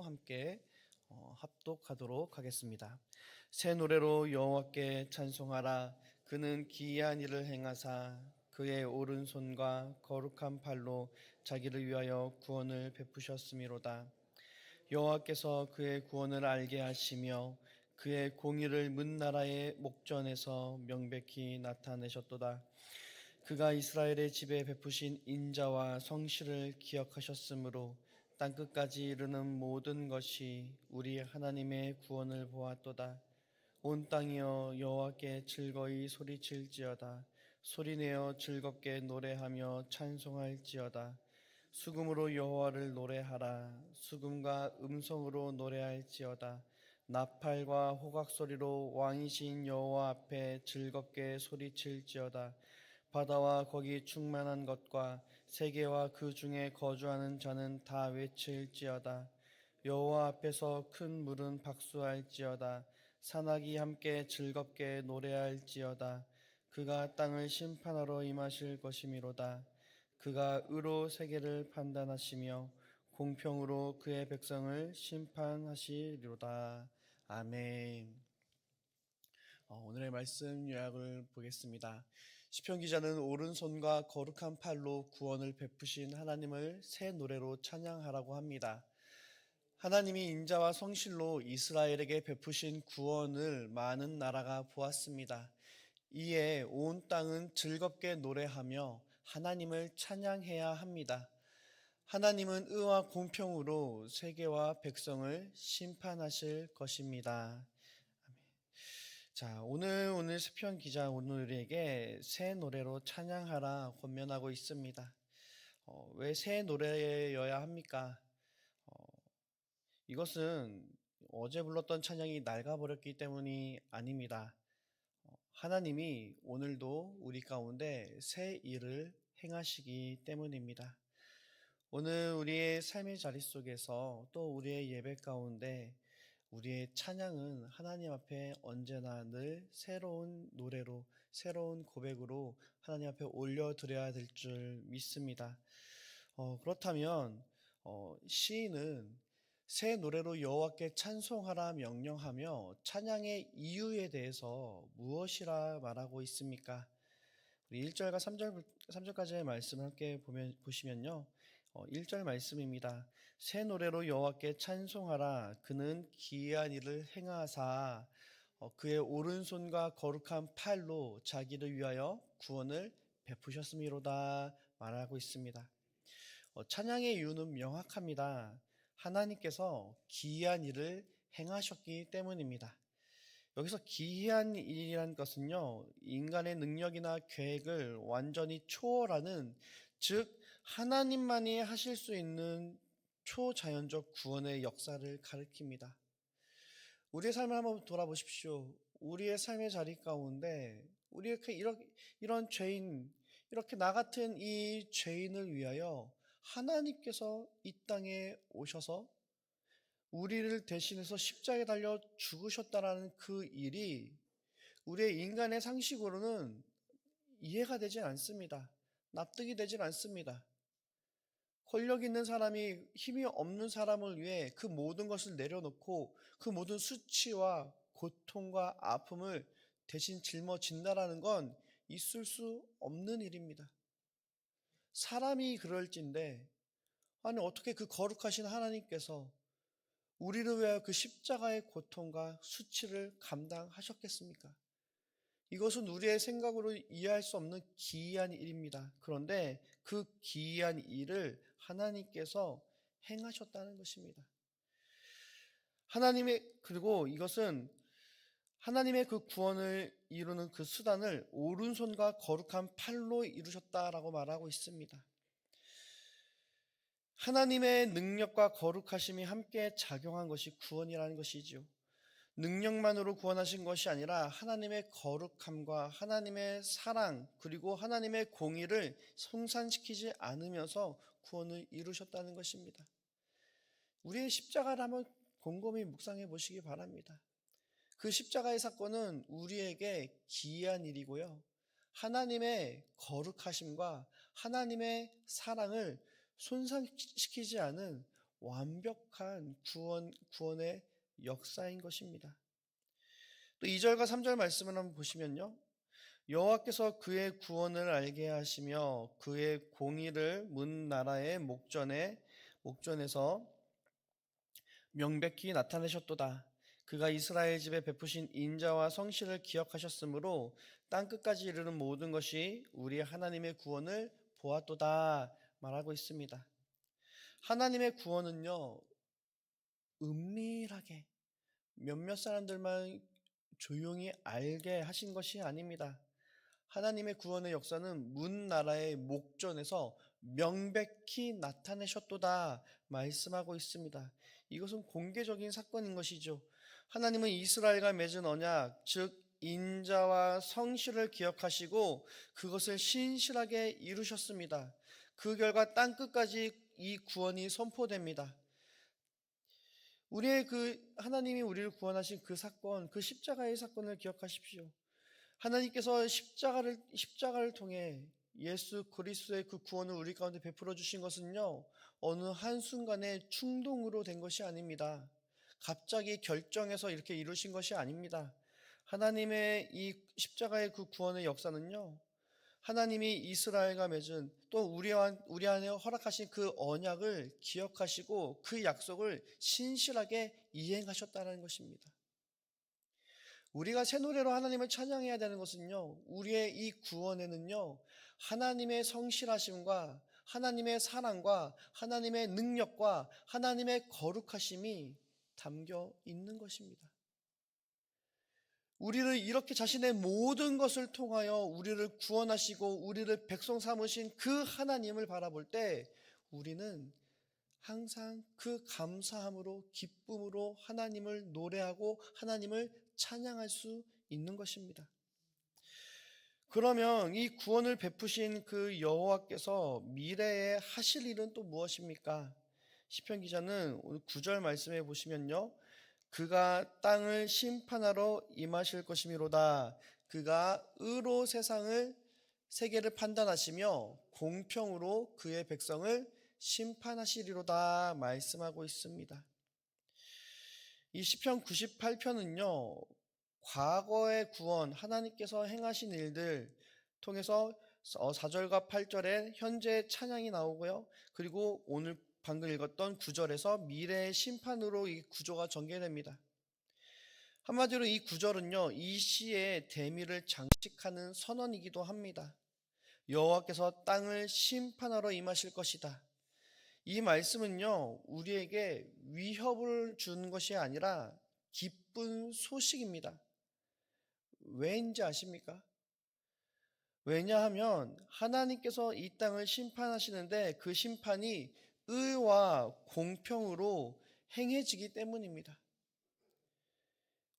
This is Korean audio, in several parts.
함께 합독하도록 하겠습니다. 새 노래로 여호와께 찬송하라. 그는 기이한 일을 행하사 그의 오른손과 거룩한 팔로 자기를 위하여 구원을 베푸셨음이로다. 여호와께서 그의 구원을 알게 하시며 그의 공의를 문 나라의 목전에서 명백히 나타내셨도다. 그가 이스라엘의 집에 베푸신 인자와 성실을 기억하셨으므로 땅끝까지 이르는 모든 것이 우리 하나님의 구원을 보았도다. 온 땅이여 여호와께 즐거이 소리칠지어다. 소리내어 즐겁게 노래하며 찬송할지어다. 수금으로 여호와를 노래하라. 수금과 음성으로 노래할지어다. 나팔과 호각 소리로 왕이신 여호와 앞에 즐겁게 소리칠지어다. 바다와 거기 충만한 것과 세계와 그 중에 거주하는 자는 다 외칠지어다. 여호와 앞에서 큰 물은 박수할지어다. 산악이 함께 즐겁게 노래할지어다. 그가 땅을 심판하러 임하실 것이미로다. 그가 의로 세계를 판단하시며 공평으로 그의 백성을 심판하시리로다. 아멘. 오늘의 말씀 요약을 보겠습니다. 시편 기자는 오른손과 거룩한 팔로 구원을 베푸신 하나님을 새 노래로 찬양하라고 합니다. 하나님이 인자와 성실로 이스라엘에게 베푸신 구원을 많은 나라가 보았습니다. 이에 온 땅은 즐겁게 노래하며 하나님을 찬양해야 합니다. 하나님은 의와 공평으로 세계와 백성을 심판하실 것입니다. 자, 오늘 시편 기자 오늘에게 새 노래로 찬양하라 권면하고 있습니다. 왜 새 노래여야 합니까? 이것은 어제 불렀던 찬양이 낡아버렸기 때문이 아닙니다. 하나님이 오늘도 우리 가운데 새 일을 행하시기 때문입니다. 오늘 우리의 삶의 자리 속에서 또 우리의 예배 가운데 우리의 찬양은 하나님 앞에 언제나 늘 새로운 노래로, 새로운 고백으로 하나님 앞에 올려드려야 될 줄 믿습니다. 그렇다면 시인은 새 노래로 여호와께 찬송하라 명령하며 찬양의 이유에 대해서 무엇이라 말하고 있습니까? 우리 1절과 3절까지의 말씀을 함께 보시면요. 1절 말씀입니다. 새 노래로 여호와께 찬송하라. 그는 기이한 일을 행하사 그의 오른손과 거룩한 팔로 자기를 위하여 구원을 베푸셨음이로다 말하고 있습니다. 찬양의 이유는 명확합니다. 하나님께서 기이한 일을 행하셨기 때문입니다. 여기서 기이한 일이란 것은요, 인간의 능력이나 계획을 완전히 초월하는, 즉 하나님만이 하실 수 있는 초자연적 구원의 역사를 가리킵니다. 우리의 삶을 한번 돌아보십시오. 우리의 삶의 자리 가운데 우리 이런 죄인, 이렇게 나 같은 이 죄인을 위하여 하나님께서 이 땅에 오셔서 우리를 대신해서 십자가에 달려 죽으셨다라는 그 일이 우리의 인간의 상식으로는 이해가 되지 않습니다. 납득이 되질 않습니다. 권력 있는 사람이 힘이 없는 사람을 위해 그 모든 것을 내려놓고 그 모든 수치와 고통과 아픔을 대신 짊어진다라는 건 있을 수 없는 일입니다. 사람이 그럴진데, 아니 어떻게 그 거룩하신 하나님께서 우리를 위하여 그 십자가의 고통과 수치를 감당하셨겠습니까? 이것은 우리의 생각으로 이해할 수 없는 기이한 일입니다. 그런데 그 기이한 일을 하나님께서 행하셨다는 것입니다. 그리고 이것은 하나님의 그 구원을 이루는 그 수단을 오른손과 거룩한 팔로 이루셨다라고 말하고 있습니다. 하나님의 능력과 거룩하심이 함께 작용한 것이 구원이라는 것이지요. 능력만으로 구원하신 것이 아니라 하나님의 거룩함과 하나님의 사랑 그리고 하나님의 공의를 손상시키지 않으면서 구원을 이루셨다는 것입니다. 우리의 십자가를 한번 곰곰이 묵상해 보시기 바랍니다. 그 십자가의 사건은 우리에게 기이한 일이고요. 하나님의 거룩하심과 하나님의 사랑을 손상시키지 않은 완벽한 구원의 역사인 것입니다. 또 2절과 3절 말씀을 한번 보시면요. 여호와께서 그의 구원을 알게 하시며 그의 공의를 문 나라의 목전에서 명백히 나타내셨도다. 그가 이스라엘 집에 베푸신 인자와 성실을 기억하셨으므로 땅끝까지 이르는 모든 것이 우리 하나님의 구원을 보았도다 말하고 있습니다. 하나님의 구원은요, 은밀하게 몇몇 사람들만 조용히 알게 하신 것이 아닙니다. 하나님의 구원의 역사는 문 나라의 목전에서 명백히 나타내셨도다 말씀하고 있습니다. 이것은 공개적인 사건인 것이죠. 하나님은 이스라엘과 맺은 언약, 즉 인자와 성실을 기억하시고 그것을 신실하게 이루셨습니다. 그 결과 땅끝까지 이 구원이 선포됩니다. 우리의 하나님이 우리를 구원하신 그 사건, 그 십자가의 사건을 기억하십시오. 하나님께서 십자가를 통해 예수 그리스도의 그 구원을 우리 가운데 베풀어 주신 것은요, 어느 한순간의 충동으로 된 것이 아닙니다. 갑자기 결정해서 이렇게 이루신 것이 아닙니다. 하나님의 이 십자가의 그 구원의 역사는요, 하나님이 이스라엘과 맺은 또 우리 안에 허락하신 그 언약을 기억하시고 그 약속을 신실하게 이행하셨다는 것입니다. 우리가 새 노래로 하나님을 찬양해야 되는 것은요, 우리의 이 구원에는요, 하나님의 성실하심과 하나님의 사랑과 하나님의 능력과 하나님의 거룩하심이 담겨 있는 것입니다. 우리를 이렇게 자신의 모든 것을 통하여 우리를 구원하시고 우리를 백성 삼으신 그 하나님을 바라볼 때 우리는 항상 그 감사함으로 기쁨으로 하나님을 노래하고 하나님을 찬양할 수 있는 것입니다. 그러면 이 구원을 베푸신 그 여호와께서 미래에 하실 일은 또 무엇입니까? 시편 기자는 오늘 9절 말씀해 보시면요. 그가 땅을 심판하러 임하실 것이미로다. 그가 의로 세계를 판단하시며 공평으로 그의 백성을 심판하시리로다 말씀하고 있습니다. 이 시편 98편은요, 과거의 구원, 하나님께서 행하신 일들 통해서 4절과 8절에 현재 찬양이 나오고요. 그리고 오늘 방금 읽었던 9절에서 미래의 심판으로 이 구조가 전개됩니다. 한마디로 이 구절은요, 이 시의 대미를 장식하는 선언이기도 합니다. 여호와께서 땅을 심판하러 임하실 것이다. 이 말씀은요, 우리에게 위협을 주는 것이 아니라 기쁜 소식입니다. 왜인지 아십니까? 왜냐하면 하나님께서 이 땅을 심판하시는데 그 심판이 의와 공평으로 행해지기 때문입니다.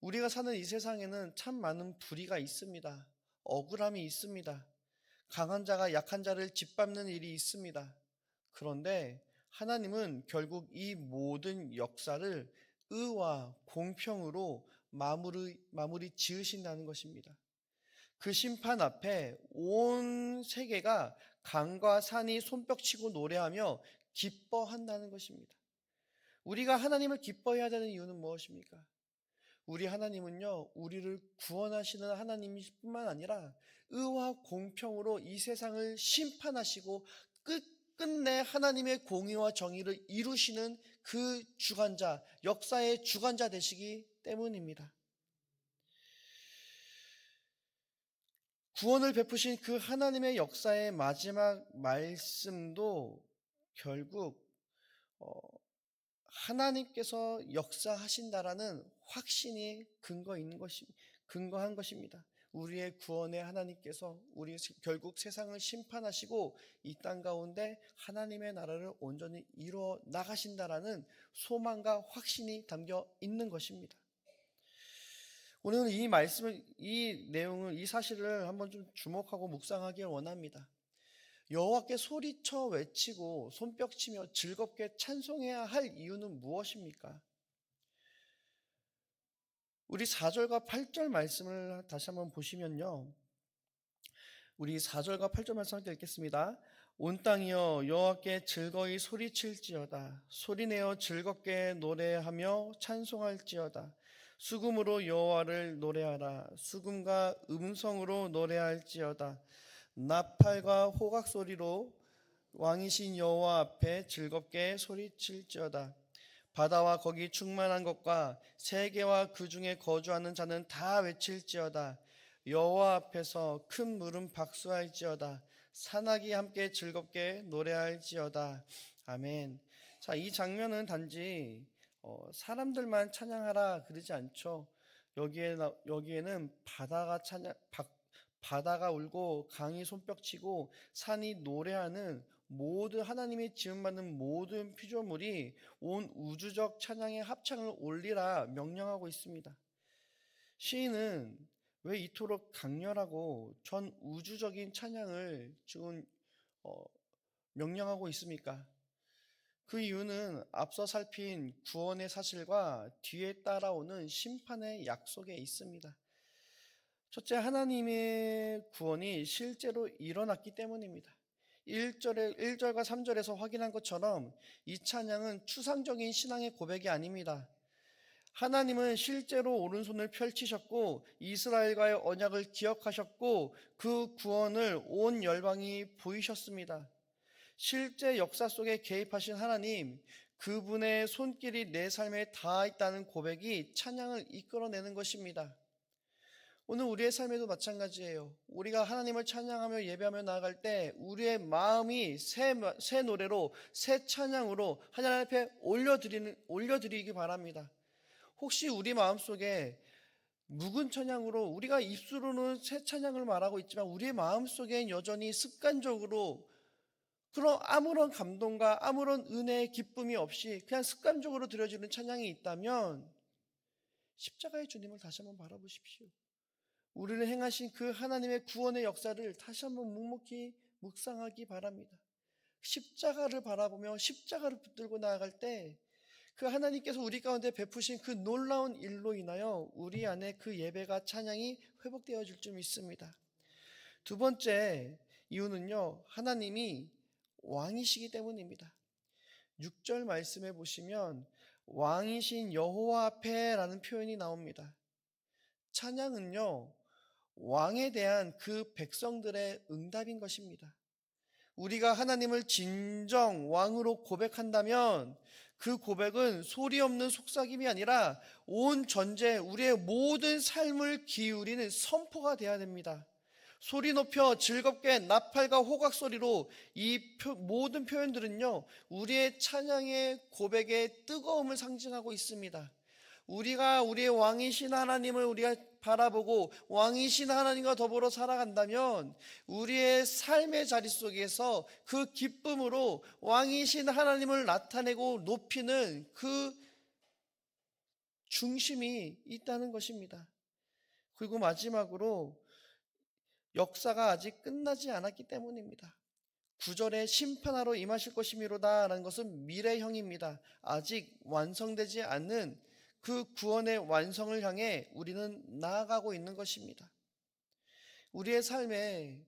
우리가 사는 이 세상에는 참 많은 불의가 있습니다. 억울함이 있습니다. 강한 자가 약한 자를 짓밟는 일이 있습니다. 그런데 하나님은 결국 이 모든 역사를 의와 공평으로 마무리 지으신다는 것입니다. 그 심판 앞에 온 세계가 강과 산이 손뼉치고 노래하며 기뻐한다는 것입니다. 우리가 하나님을 기뻐해야 되는 이유는 무엇입니까? 우리 하나님은요, 우리를 구원하시는 하나님뿐만 아니라 의와 공평으로 이 세상을 심판하시고 끝내 하나님의 공의와 정의를 이루시는 그 주관자, 역사의 주관자 되시기 때문입니다. 구원을 베푸신 그 하나님의 역사의 마지막 말씀도 결국 하나님께서 역사하신다라는 확신이 근거한 것입니다. 우리의 구원의 하나님께서 결국 세상을 심판하시고 이 땅 가운데 하나님의 나라를 온전히 이루어 나가신다라는 소망과 확신이 담겨 있는 것입니다. 오늘은 이 내용을, 이 사실을 한번 좀 주목하고 묵상하길 원합니다. 여호와께 소리쳐 외치고 손뼉치며 즐겁게 찬송해야 할 이유는 무엇입니까? 우리 4절과 8절 말씀을 다시 한번 보시면요. 우리 4절과 8절 말씀 함께 읽겠습니다. 온 땅이여 여호와께 즐거이 소리칠지어다. 소리내어 즐겁게 노래하며 찬송할지어다. 수금으로 여호와를 노래하라. 수금과 음성으로 노래할지어다. 나팔과 호각 소리로 왕이신 여호와 앞에 즐겁게 소리칠지어다. 바다와 거기 충만한 것과 세계와 그 중에 거주하는 자는 다 외칠지어다. 여호와 앞에서 큰 물은 박수할지어다. 산악이 함께 즐겁게 노래할지어다. 아멘. 자, 이 장면은 단지 사람들만 찬양하라 그러지 않죠. 여기에는 바다가 울고 강이 손뼉치고 산이 노래하는 모든 하나님의 지음받는 모든 피조물이 온 우주적 찬양의 합창을 올리라 명령하고 있습니다. 시인은 왜 이토록 강렬하고 전 우주적인 찬양을 지금 명령하고 있습니까? 그 이유는 앞서 살핀 구원의 사실과 뒤에 따라오는 심판의 약속에 있습니다. 첫째, 하나님의 구원이 실제로 일어났기 때문입니다. 1절과 3절에서 확인한 것처럼 이 찬양은 추상적인 신앙의 고백이 아닙니다. 하나님은 실제로 오른손을 펼치셨고 이스라엘과의 언약을 기억하셨고 그 구원을 온 열방이 보이셨습니다. 실제 역사 속에 개입하신 하나님, 그분의 손길이 내 삶에 닿아 있다는 고백이 찬양을 이끌어내는 것입니다. 오늘 우리의 삶에도 마찬가지예요. 우리가 하나님을 찬양하며 예배하며 나아갈 때 우리의 마음이 새 노래로, 새 찬양으로 하나님 앞에 올려드리기 바랍니다. 혹시 우리 마음속에 묵은 찬양으로, 우리가 입술로는 새 찬양을 말하고 있지만 우리의 마음속엔 여전히 습관적으로 그런 아무런 감동과 아무런 은혜의 기쁨이 없이 그냥 습관적으로 드려지는 찬양이 있다면 십자가의 주님을 다시 한번 바라보십시오. 우리를 행하신 그 하나님의 구원의 역사를 다시 한번 묵묵히 묵상하기 바랍니다. 십자가를 바라보며 십자가를 붙들고 나아갈 때 그 하나님께서 우리 가운데 베푸신 그 놀라운 일로 인하여 우리 안에 그 예배가 찬양이 회복되어질 줄 믿습니다. 두 번째 이유는요, 하나님이 왕이시기 때문입니다. 6절 말씀에 보시면 왕이신 여호와 앞에 라는 표현이 나옵니다. 찬양은요, 왕에 대한 그 백성들의 응답인 것입니다. 우리가 하나님을 진정 왕으로 고백한다면 그 고백은 소리 없는 속삭임이 아니라 온 전체 우리의 모든 삶을 기울이는 선포가 되어야 됩니다. 소리 높여 즐겁게 나팔과 호각 소리로 이 모든 표현들은요, 우리의 찬양의 고백의 뜨거움을 상징하고 있습니다. 우리가 우리의 왕이신 하나님을 우리가 바라보고 왕이신 하나님과 더불어 살아간다면 우리의 삶의 자리 속에서 그 기쁨으로 왕이신 하나님을 나타내고 높이는 그 중심이 있다는 것입니다. 그리고 마지막으로 역사가 아직 끝나지 않았기 때문입니다. 9절에 심판하러 임하실 것이미로다 라는 것은 미래형입니다. 아직 완성되지 않는 그 구원의 완성을 향해 우리는 나아가고 있는 것입니다. 우리의 삶의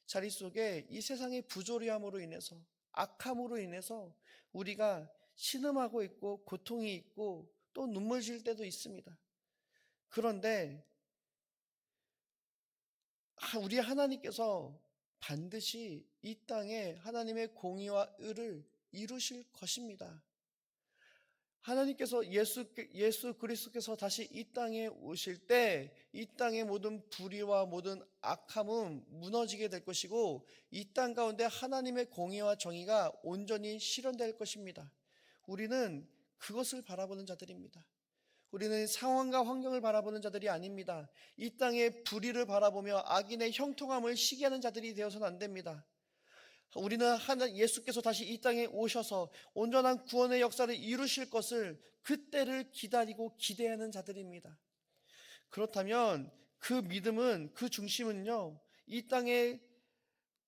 자리 속에 이 세상의 부조리함으로 인해서, 악함으로 인해서 우리가 신음하고 있고 고통이 있고 또 눈물 질 때도 있습니다. 그런데 우리 하나님께서 반드시 이 땅에 하나님의 공의와 의를 이루실 것입니다. 하나님께서 예수 그리스도께서 다시 이 땅에 오실 때 이 땅의 모든 불의와 모든 악함은 무너지게 될 것이고 이 땅 가운데 하나님의 공의와 정의가 온전히 실현될 것입니다. 우리는 그것을 바라보는 자들입니다. 우리는 상황과 환경을 바라보는 자들이 아닙니다. 이 땅의 불의를 바라보며 악인의 형통함을 시기하는 자들이 되어서는 안 됩니다. 우리는 예수께서 다시 이 땅에 오셔서 온전한 구원의 역사를 이루실 것을 그때를 기다리고 기대하는 자들입니다. 그렇다면 그 믿음은, 그 중심은요, 이 땅의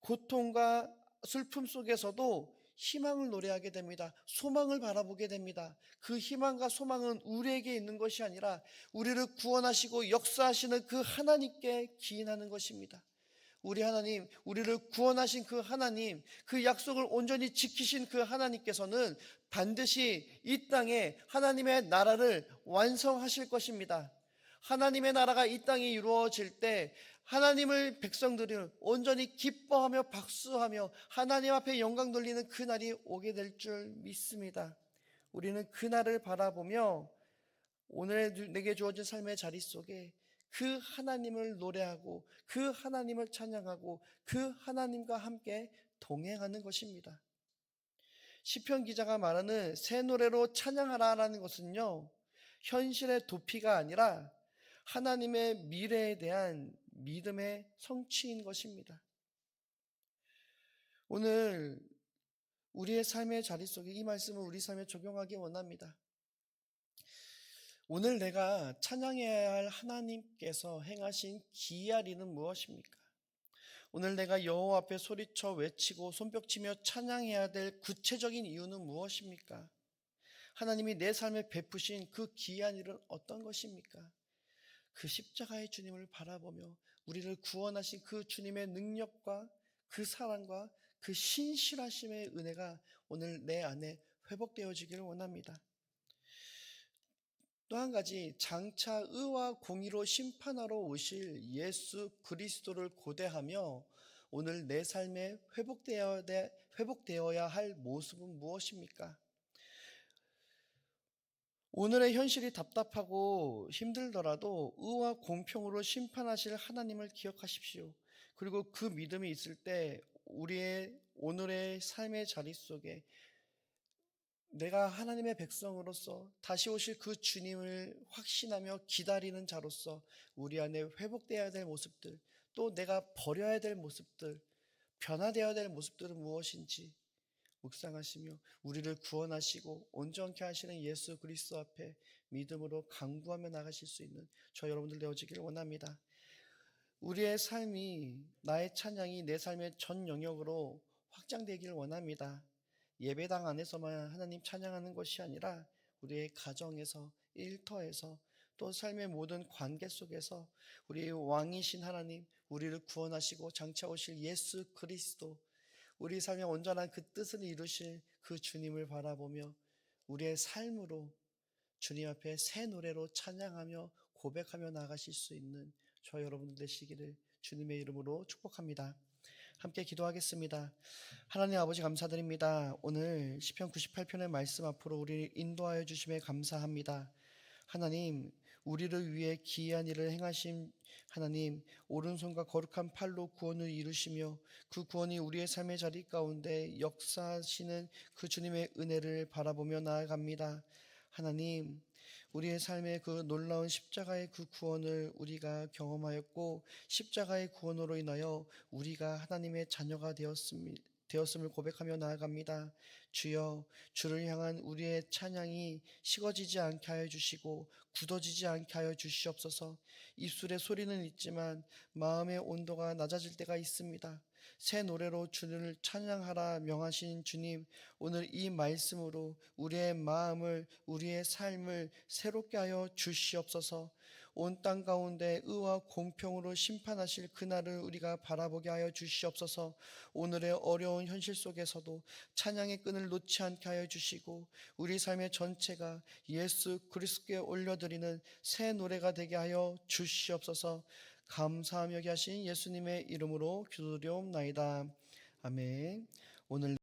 고통과 슬픔 속에서도 희망을 노래하게 됩니다. 소망을 바라보게 됩니다. 그 희망과 소망은 우리에게 있는 것이 아니라 우리를 구원하시고 역사하시는 그 하나님께 기인하는 것입니다. 우리 하나님, 우리를 구원하신 그 하나님, 그 약속을 온전히 지키신 그 하나님께서는 반드시 이 땅에 하나님의 나라를 완성하실 것입니다. 하나님의 나라가 이 땅에 이루어질 때 하나님을 백성들을 온전히 기뻐하며 박수하며 하나님 앞에 영광 돌리는 그날이 오게 될 줄 믿습니다. 우리는 그날을 바라보며 오늘 내게 주어진 삶의 자리 속에 그 하나님을 노래하고 그 하나님을 찬양하고 그 하나님과 함께 동행하는 것입니다. 시편 기자가 말하는 새 노래로 찬양하라라는 것은요, 현실의 도피가 아니라 하나님의 미래에 대한 믿음의 성취인 것입니다. 오늘 우리의 삶의 자리 속에 이 말씀을 우리 삶에 적용하기 원합니다. 오늘 내가 찬양해야 할 하나님께서 행하신 기이한 일은 무엇입니까? 오늘 내가 여호와 앞에 소리쳐 외치고 손뼉치며 찬양해야 될 구체적인 이유는 무엇입니까? 하나님이 내 삶에 베푸신 그 기이한 일은 어떤 것입니까? 그 십자가의 주님을 바라보며 우리를 구원하신 그 주님의 능력과 그 사랑과 그 신실하심의 은혜가 오늘 내 안에 회복되어지기를 원합니다. 또 한 가지, 장차 의와 공의로 심판하러 오실 예수 그리스도를 고대하며 오늘 내 삶에 회복되어야 할 모습은 무엇입니까? 오늘의 현실이 답답하고 힘들더라도 의와 공평으로 심판하실 하나님을 기억하십시오. 그리고 그 믿음이 있을 때 우리의 오늘의 삶의 자리 속에 내가 하나님의 백성으로서 다시 오실 그 주님을 확신하며 기다리는 자로서 우리 안에 회복되어야 될 모습들, 또 내가 버려야 될 모습들, 변화되어야 될 모습들은 무엇인지 묵상하시며 우리를 구원하시고 온전케 하시는 예수 그리스도 앞에 믿음으로 간구하며 나가실 수 있는 저 여러분들 되어지기를 원합니다. 우리의 삶이, 나의 찬양이 내 삶의 전 영역으로 확장되기를 원합니다. 예배당 안에서만 하나님 찬양하는 것이 아니라 우리의 가정에서, 일터에서, 또 삶의 모든 관계 속에서 우리 왕이신 하나님, 우리를 구원하시고 장차 오실 예수 그리스도, 우리 삶의 온전한 그 뜻을 이루실 그 주님을 바라보며 우리의 삶으로 주님 앞에 새 노래로 찬양하며 고백하며 나가실 수 있는 저 여러분들 되시기를 주님의 이름으로 축복합니다. 함께 기도하겠습니다. 하나님 아버지 감사드립니다. 오늘 시편 98편의 말씀 앞으로 우리를 인도하여 주심에 감사합니다. 하나님, 우리를 위해 기이한 일을 행하신 하나님, 오른손과 거룩한 팔로 구원을 이루시며 그 구원이 우리의 삶의 자리 가운데 역사하시는 그 주님의 은혜를 바라보며 나아갑니다. 하나님, 우리의 삶의 그 놀라운 십자가의 그 구원을 우리가 경험하였고 십자가의 구원으로 인하여 우리가 하나님의 자녀가 되었음을 고백하며 나아갑니다. 주여, 주를 향한 우리의 찬양이 식어지지 않게 하여 주시고 굳어지지 않게 하여 주시옵소서. 입술의 소리는 있지만 마음의 온도가 낮아질 때가 있습니다. 새 노래로 주를 찬양하라 명하신 주님, 오늘 이 말씀으로 우리의 마음을, 우리의 삶을 새롭게 하여 주시옵소서. 온 땅 가운데 의와 공평으로 심판하실 그날을 우리가 바라보게 하여 주시옵소서. 오늘의 어려운 현실 속에서도 찬양의 끈을 놓지 않게 하여 주시고 우리 삶의 전체가 예수 그리스도께 올려드리는 새 노래가 되게 하여 주시옵소서. 감사하며 하신 예수님의 이름으로 기도드리옵나이다. 아멘. 오늘